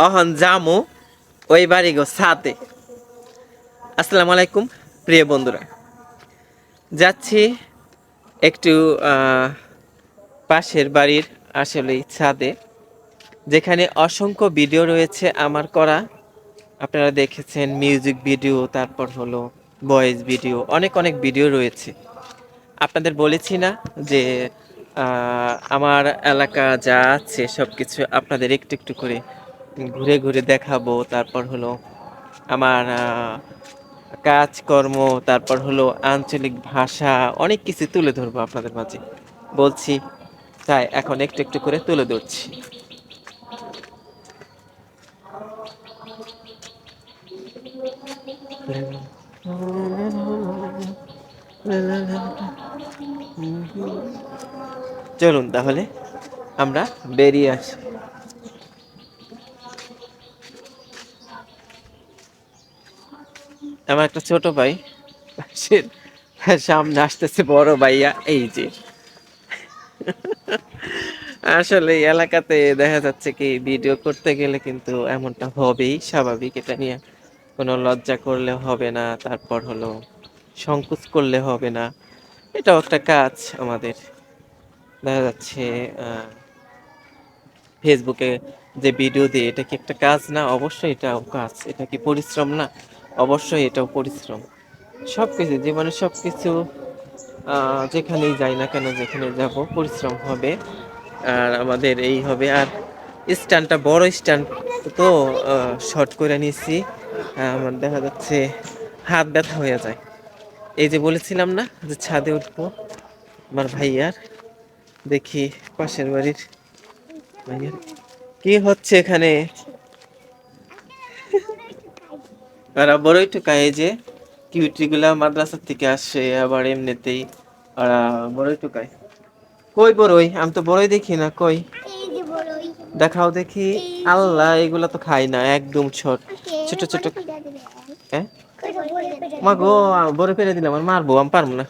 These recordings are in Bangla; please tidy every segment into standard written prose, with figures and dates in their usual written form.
অহন জামু ওই বাড়ি গো সাথে। আসসালামু আলাইকুম প্রিয় বন্ধুরা, যাচ্ছি একটু পাশের বাড়ির আসলে ছাদে, যেখানে অসংখ্য ভিডিও রয়েছে আমার করা। আপনারা দেখেছেন মিউজিক ভিডিও, তারপর হলো ভয়েস ভিডিও, অনেক অনেক ভিডিও রয়েছে। আপনাদের বলেছি না যে আমার এলাকা যা আছে সব কিছু আপনাদের একটু একটু করে ঘুরে ঘুরে দেখাবো। তারপর হলো আমার কাজকর্ম, তারপর হলো আঞ্চলিক ভাষা, অনেক কিছু তুলে ধরবো আপনাদের মাঝে বলছি, তাই এখন একটু একটু করে তুলে ধরছি। চলুন তাহলে আমরা বেরিয়ে আসি। আমার একটা ছোট ভাই, সে সামনে আসতেছে বড় ভাইয়া, এই যে আসলে এই এলাকাতে দেখা যাচ্ছে কি ভিডিও করতে গেলে কিন্তু এমনটা হবেই, স্বাভাবিক। এটা নিয়ে কোনো লজ্জা করলে হবে না, তারপর হলো সংকোচ করলে হবে না। এটাও একটা কাজ আমাদের। দেখা যাচ্ছে ফেসবুকে যে ভিডিও দিই, এটা কি একটা কাজ না? অবশ্যই এটাও কাজ। এটা কি পরিশ্রম না? অবশ্যই এটাও পরিশ্রম। সব কিছু জীবনে সব কিছু যেখানেই যাই না কেন, যেখানে যাব পরিশ্রম হবে, আর আমাদের এই হবে। আর স্ট্যান্ডটা বড় স্ট্যান্ড, তো শর্ট করে নিয়েছি। আমার দেখা যাচ্ছে হাত ব্যথা হয়ে যায়। এই যে বলেছিলাম না যে ছাদে উঠবো আমার ভাইয়ার, দেখি পাশের বাড়ির ভাইয়ার কি হচ্ছে এখানে। ওরা বড়ই টুকায়, এই যে কিউটিগুলা মাদ্রাসা থেকে আসে, আবার এমনিতেই ওরা বড়ই টুকায়। কই বড়ই? আমি তো বড়ই দেখি না, কই দেখাও দেখি। আল্লাহ, এগুলা তো খাই না, একদম ছোট ছোট ছোট। হ্যাঁ মা গো, বড়ই পেরে দিলে আমার মারবো, আমি পারবো না।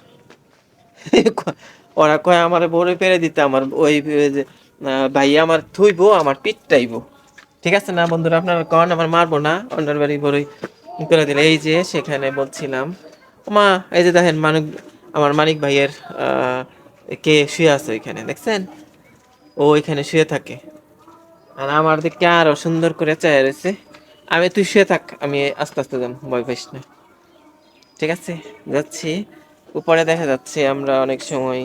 ওরা কয় আমার বড়ই পেরে দিতে, আমার ওই যে ভাইয়া আমার থুইবো, আমার পিঠটাইবো। ঠিক আছে না বন্ধুরা, আপনারা কন আমার মারবো না, অন্যের বাড়ি বড়ই করে দিলে। এই যে সেখানে বলছিলাম, মা এই যে দেখেন মানিক, আমার মানিক ভাইয়ের কে শুয়ে আছে ওইখানে, দেখছেন? ও ওইখানে শুয়ে থাকে, আর আমার দিকে আরো সুন্দর করে চায় রয়েছে। তুই শুয়ে থাক, আমি আস্তে আস্তে যাম, ভয় পাইস না। ঠিক আছে, যাচ্ছি। উপরে দেখা যাচ্ছে আমরা অনেক সময়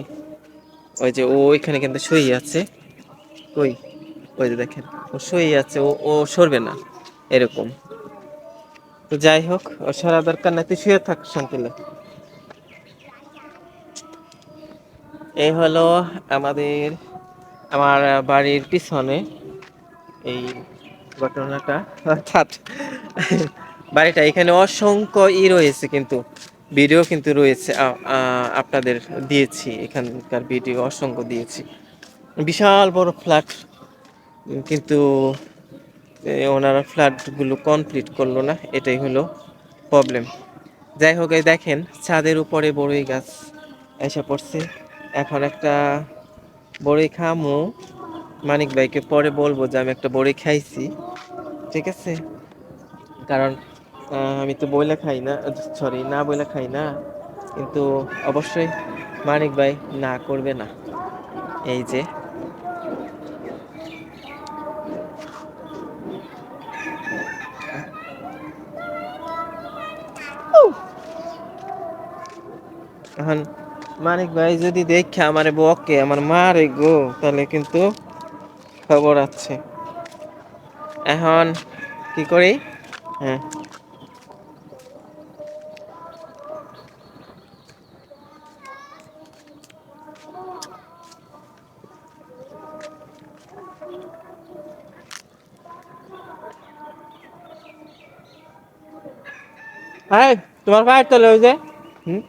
ওই যে ও ওইখানে কিন্তু শুয়ে আছে। কই? ওই যে দেখেন, ও শুয়ে আছে, ও ও সরবে না এরকম। তো যাই হোক, ও সরা দরকার নাই, তুই শুয়ে থাক শান্তিলে। এই হলো আমাদের, আমার বাড়ির পিছনে এই ঘটনাটা, অর্থাৎ বাড়িটা এখানে অসংখ্য রয়েছে, কিন্তু ভিডিও কিন্তু রয়েছে, আপনাদের দিয়েছি, এখানকার ভিডিও অসংখ্য দিয়েছি। বিশাল বড় ফ্ল্যাট, কিন্তু ওনারা ফ্ল্যাটগুলো কমপ্লিট করলো না, এটাই হলো প্রবলেম। যাই হোক, এই দেখেন ছাদের উপরে বড়ই গাছ এসে পড়ছে। এখন একটা বড়ই খামু, মানিক ভাইকে পরে বলবো যে আমি একটা বড়ি খাইছি। ঠিক আছে, কারণ আমি তো বইলা খাই না, সরি না বইলা খাই না, কিন্তু অবশ্যই মানিক ভাই না করবে না। এই যে এখন মানিক ভাই যদি দেখে আমারে বকে, আমার মারে গো, তাহলে কিন্তু খবর আছে। এখন কি করি? হ্যাঁ, হ্যাঁ, তোমার ভাইয়ের তলে ওই যে, হুম,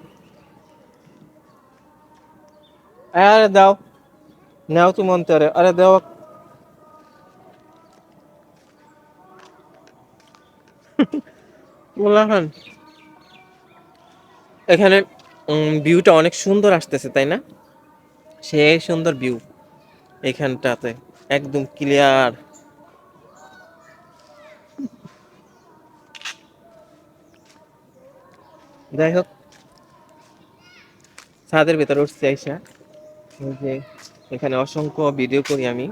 আরে দাও, নাও তুমি অন্তরে, আরে দাও। বললাম এখানে ভিউটা অনেক সুন্দর আসতেছে, তাই না? সেই সুন্দর ভিউ এখানটাতে, একদম ক্লিয়ার। যাই হোক, ছাদের ভেতরে উঠছি আইসা, এই যে এখানে অসংখ্য ভিডিও করি আমি,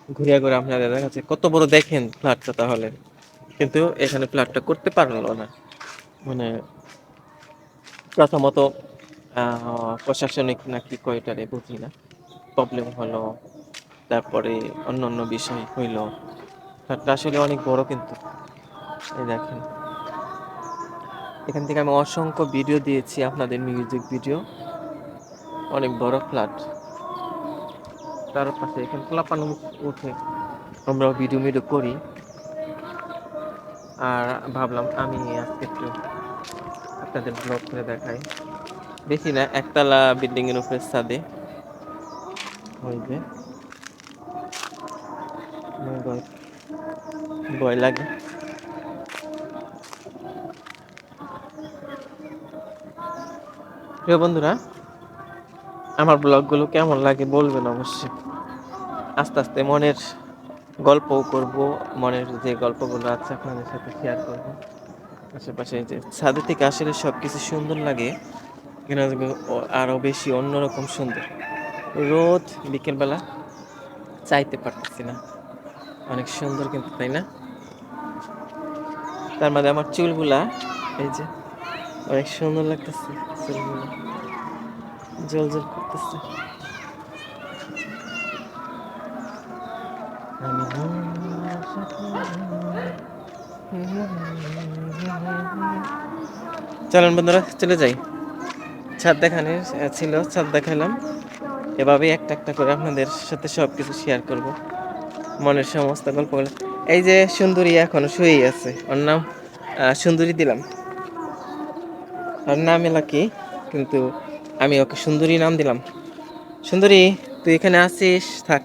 ঘুরিয়া ঘুরে আপনাদের দেখাচ্ছি কত বড় দেখেন ফ্ল্যাটটা তাহলে। কিন্তু এখানে ফ্ল্যাটটা করতে পারলো না, মানে প্রথমত প্রশাসনিক নাকি কয়টারে বুঝি না, প্রবলেম হলো, তারপরে অন্য অন্য বিষয় হইলো। ফ্ল্যাটটা আসলে অনেক বড়, কিন্তু এই দেখেন এখান থেকে আমি অসংখ্য ভিডিও দিয়েছি আপনাদের, মিউজিক ভিডিও, অনেক বড় ফ্ল্যাট। তার পাশে এখানে পোলাপান উঠে, আমরাও ভিডিও মিডিও করি। আর ভাবলাম আমি আজকে একটু আপনাদের ব্লগ করে দেখাই। বেশি না, একতলা বিল্ডিং এর উপরে ছাদে, ওই যে আমার ভয় ভয় লাগে। প্রিয় বন্ধুরা, আমার ব্লগগুলো কেমন লাগে বলবেন অবশ্যই। আস্তে আস্তে মনের গল্পও করব, মনের যে গল্পগুলো আছে আপনাদের সাথে শেয়ার করব। আশেপাশে যে ছাদের থেকে আসলে সবকিছু সুন্দর লাগে, এখানে আরো বেশি অন্যরকম সুন্দর। রোদ বিকেলবেলা চাইতে পারতেছি না, অনেক সুন্দর কিন্তু, তাই না? তার মধ্যে আমার চুলগুলা এই যে অনেক সুন্দর লাগতেছে, চুলগুলো জল জল করতেছে। আমি চলেন বন্ধুরা, চলে যাই। ছাদ দেখানোর ছিল, ছাদ দেখালাম। এভাবেই একটা একটা করে আপনাদের সাথে সবকিছু শেয়ার করব, মনের সমস্ত গল্পগুলো। এই যে সুন্দরী এখনো শুয়েই আছে, ওর নাম সুন্দরী দিলাম। ওর নাম এলা কি, কিন্তু আমি ওকে সুন্দরী নাম দিলাম। সুন্দরী, তুই এখানে আছিস, থাক,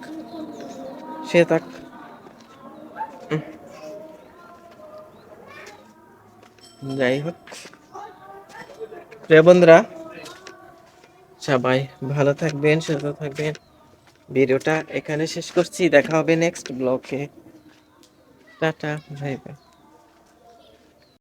সে থাক। যাই হোক, প্রিয় বন্ধুরা, সবাই ভালো থাকবেন, সুস্থ থাকবেন। ভিডিওটা এখানে শেষ করছি, দেখা হবে নেক্সট ব্লগে। Tata, bye bye.